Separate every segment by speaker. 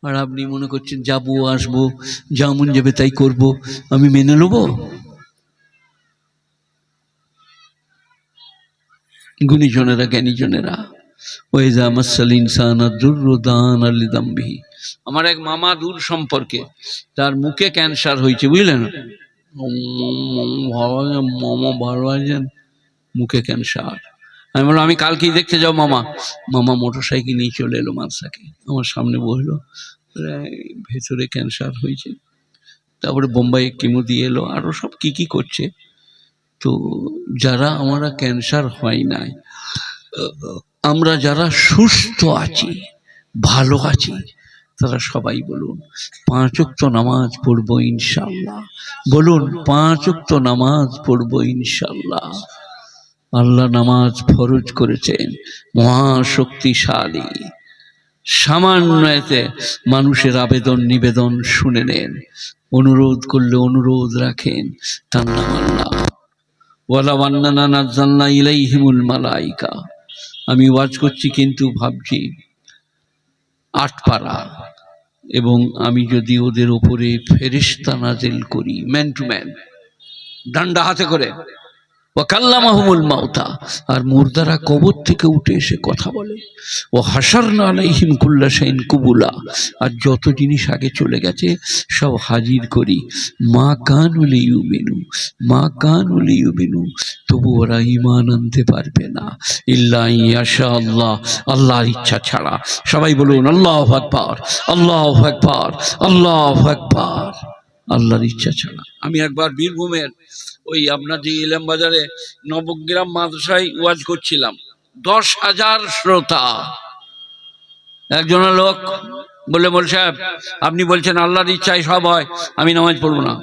Speaker 1: আর আপনি মনে করছেন যাবো আসবো, যা মন যাবে তাই করব, আমি মেনে নেব? গুণীজনেরা, জ্ঞানীজনেরা, ওয়াইজা মাসাল ইনসানা দুররু দানা লিযামবিহি। আমার এক মামা দূর সম্পর্কে, তার মুখে ক্যান্সার হয়েছে, বুঝলেন? মামা ভালো আছেন? মুখে ক্যান্সার। আমি বললাম আমি কালকেই দেখতে যাও মামা। মামা মোটর সাইকেল নিয়ে চলে এলো মাদ্রাসাকে, আমার সামনে বসলো, ভেতরে ক্যান্সার হয়েছে। তারপরে বোম্বাইয়ে কিমো দিয়ে এলো, আরো সব কি কি করছে। তো যারা আমরা ক্যান্সার হয় নাই, আমরা যারা সুস্থ আছি, ভালো আছি, তারা সবাই বলুন 5 ওয়াক্ত নামাজ পড়বো ইনশাআল্লাহ। বলুন 5 ওয়াক্ত নামাজ পড়বো ইনশাআল্লাহ। আল্লাহ নামাজ ফরজ করেছেন, মহাশক্তিশালী। সামান্য এতে মানুষের আবেদন নিবেদন শুনে নেন, অনুরোধ করলে অনুরোধ রাখেন, তার নাম আল্লাহ। ওয়ালাউ আন্নানা নাযালনা ইলাইহিমুল মালাইকা। আমি ওয়াজ করছি কিন্তু ভাবছি 8 পারা, এবং আমি যদি ওদের উপরে ফেরেশতা নাজিল করি, ম্যান টু ম্যান, ডান্ডা হাতে করে, ওয়াকাল্লামাহুমুল মাউতা, আর মুর্দারা কবর থেকে উঠে এসে কথা বলে, ও হাসারনা আলাইহিম কুল্লা শাইইন কুবুলা, আর যত জিনিস আগে চলে গেছে সব হাজির করি। মা কানু লিউমিনু, মা কানু লিউমিনু, তবু ওরা ঈমান আনতে পারবে না, ইল্লা ইয়াশা আল্লাহ, আল্লাহর ইচ্ছা ছাড়া। সবাই বলুন আল্লাহু আকবার, আল্লাহু আকবার, আল্লাহু আকবার। আল্লাহর ইচ্ছা ছাড়া। আমি একবার বীরভূমের ওই আপনার যে ইলাম বাজারে নবগ্রাম মাদ্রাসায় ওয়াজ করছিলাম, 10,000 শ্রোতা। একজনের লোক বলে, মোল সাহেব আপনি বলছেন আল্লাহর ইচ্ছায় সব হয়, আমি নামাজ পড়বো না।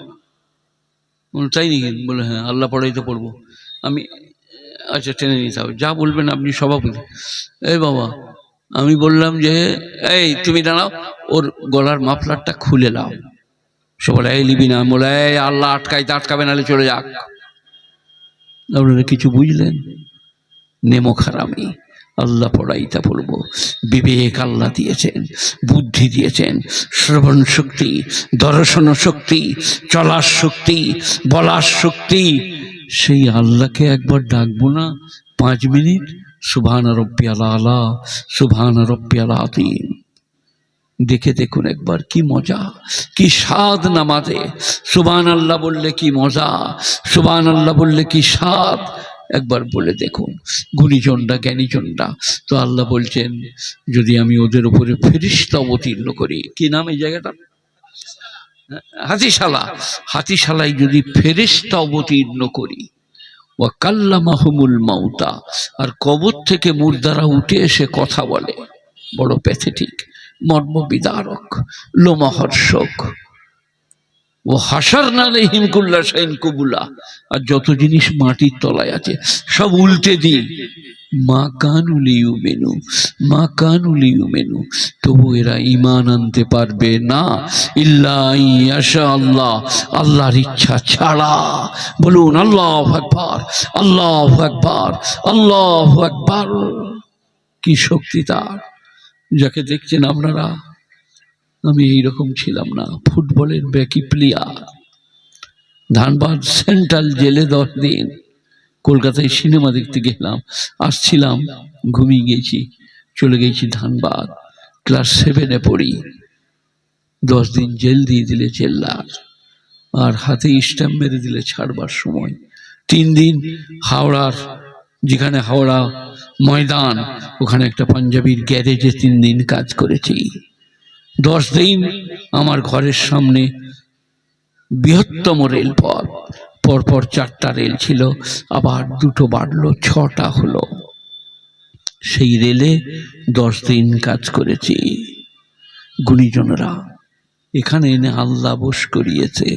Speaker 1: তাই নাকি? বলে হ্যাঁ, আল্লাহ পড়াই তো পড়বো আমি। আচ্ছা টেনে নিতে হবে, যা বলবেন আপনি সভাপতি। এই বাবা, আমি বললাম যে এই তুমি দাঁড়াও, ওর গলার মাফলারটা খুলে নাও। সে বলে এই লিবি না। বলে এই আল্লাহ আটকাইতে আটকাবে, নাহলে চলে যাক। আপনারা কিছু বুঝলেন? নেমো খারামি। আল্লাহ পড়াইতে পড়বো, বিবেক আল্লাহ দিয়েছেন, বুদ্ধি দিয়েছেন, শ্রবণ শক্তি, দর্শন শক্তি, চলার শক্তি, বলার শক্তি। সেই আল্লাহকে একবার ডাকবো না 5 মিনিট, সুবহান রাব্বিয়াল আলা, সুবহান রাব্বিয়াল আযীম। দেখে দেখুন একবার কি মজা, কি স্বাদ নামাজে। সুবহান আল্লাহ বললে কি মজা, সুবহান আল্লাহ বললে কি স্বাদ, একবার বলে দেখুন। গুণীজনরা, জ্ঞানীজনরা তো আল্লাহ বলছেন যদি আমি ওদের উপরে ফেরেশতা অবতীর্ণ করি, কি নাম এই জায়গাটা? হাতিশালা। হাতিশালায় যদি ফেরেশতা অবতীর্ণ করি, ওয়া কাল্লামাহুমুল মাউতা, আর কবর থেকে মুর্দারা উঠে এসে কথা বলে, বড় প্যাথেটিক, মর্মবিদারক, লোমহর্ষক। ও হাসারনা আলাইহিম কুল্লা শাইইন কুবুলা, আর যত জিনিস মাটির তলায় আছে সব উল্টে দিই। মা কানু লিউমিনু, মা কানু লিউমিনু, তবু এরা ঈমান আনতে পারবে না, ইল্লা ইয়াশা আল্লাহ, আল্লাহর ইচ্ছা ছাড়া। বলুন আল্লাহু আকবার, আল্লাহু আকবার, আল্লাহু আকবার। কি শক্তি তার! যাকে দেখছেন আপনারা, আমি এইরকম ছিলাম না, ফুটবলের ব্যাকি প্লেয়ার। ধানবাদ সেন্ট্রাল জেলে 10 দিন, কলকাতায় সিনেমা দেখতে গেলাম, আসছিলাম ঘুমিয়ে গেছি, চলে গেছি ধানবাদ। ক্লাস 7-এ পড়ি। 10 দিন জেল দিয়ে দিলে জেলদার, আর হাতে স্ট্যাম্প মেরে দিলে ছাড়বার সময়। 3 দিন হাওড়ার, যেখানে হাওড়া ময়দান, ওখানে একটা পাঞ্জাবির গ্যারেজে 3 দিন কাজ করেছি। 10 দিন আমার ঘরের সামনে বৃহত্তম রেলপথ, পরপর 4টা রেল ছিল, আবার 2টো বাড়লো, 6টা হলো। সেই রেলে 10 দিন কাজ করেছি। গুণীজনরা, এখানে এনে আল্লাহ বশ করিয়েছে।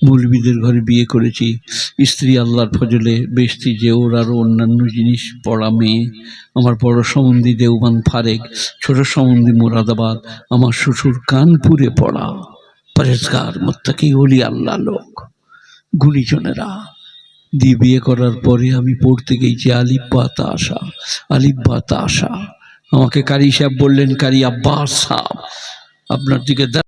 Speaker 1: মৌলবীদের ঘরে বিয়ে করেছি, স্ত্রী আল্লাহর ফজলে বেশতি যে ওর, আরও অন্যান্য জিনিস পড়া মেয়ে। আমার বড় সম্বন্ধী দেওবান ফারেক, ছোট সম্বন্ধী মুরাদাবাদ, আমার শ্বশুর কানপুরে পড়া, পরেজগার মুত্তাকি ওলি আল্লাহ লোক। গুণীজনেরা, দিয়ে বিয়ে করার পরে আমি পড়তে গেছি আলিফ বা তাসা, আলিফ বা তাসা। আমাকে কারি সাহেব বললেন, কারি আব্বাস সাহেব, আপনার দিকে